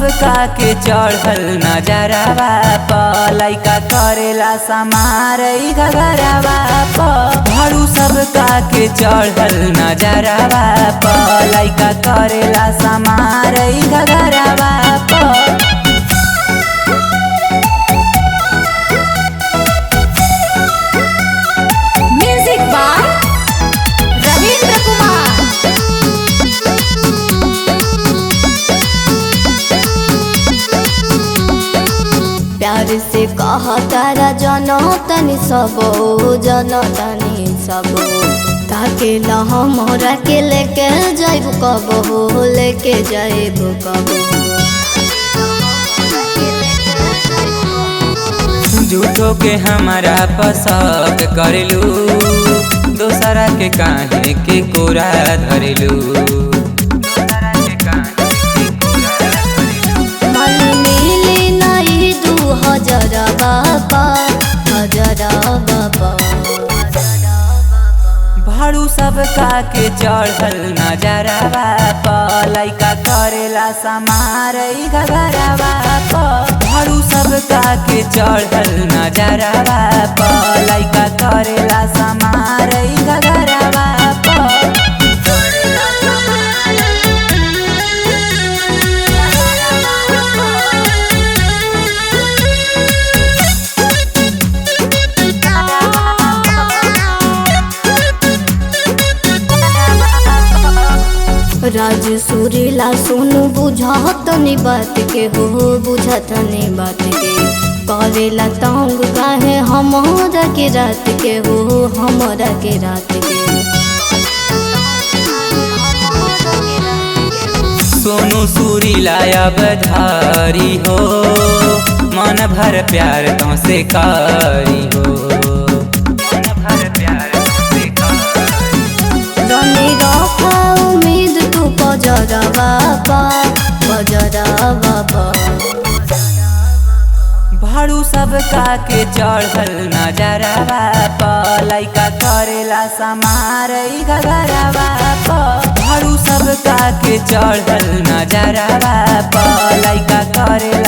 सबका के चढ़ल नजरवा प लइका करेला समार घगरवा प भाड़ू सबका के चढ़ल नजरवा प लइका करेला समार घगरवा प। प्यार से कह तारा जनो तनी सबो जनो तनी सबो ताके ला हमरा के लेके जाइब कबो लेके जाइब कबो। झूठो के हमारा पसंद करेलू दोसरा के काहे के कोरा धरेलू। भाड़ू सबका के चढ़ल नजरवा प लइका करेला समार घगरवा प भाड़ू सबका के चढ़ल नजरवा प लइका करेला समार घगरवा प। राज सुरीला सुनु बुझतनी बात के हो बुझतनी बात के करेला तंग काहे हमरा के रात के हो हमरा के रात के। सोनू सुरीला अब धारी हो मन भर प्यार तो से कारी हो मन भर प्यार तो से कारी। उम्मीद तू बजरवा बजरवा भाड़ू सबका के चढ़ल नजरवा प लइका करेला समार घगरवा प भाड़ू सबका के चढ़ल नजरवा प लइका करेला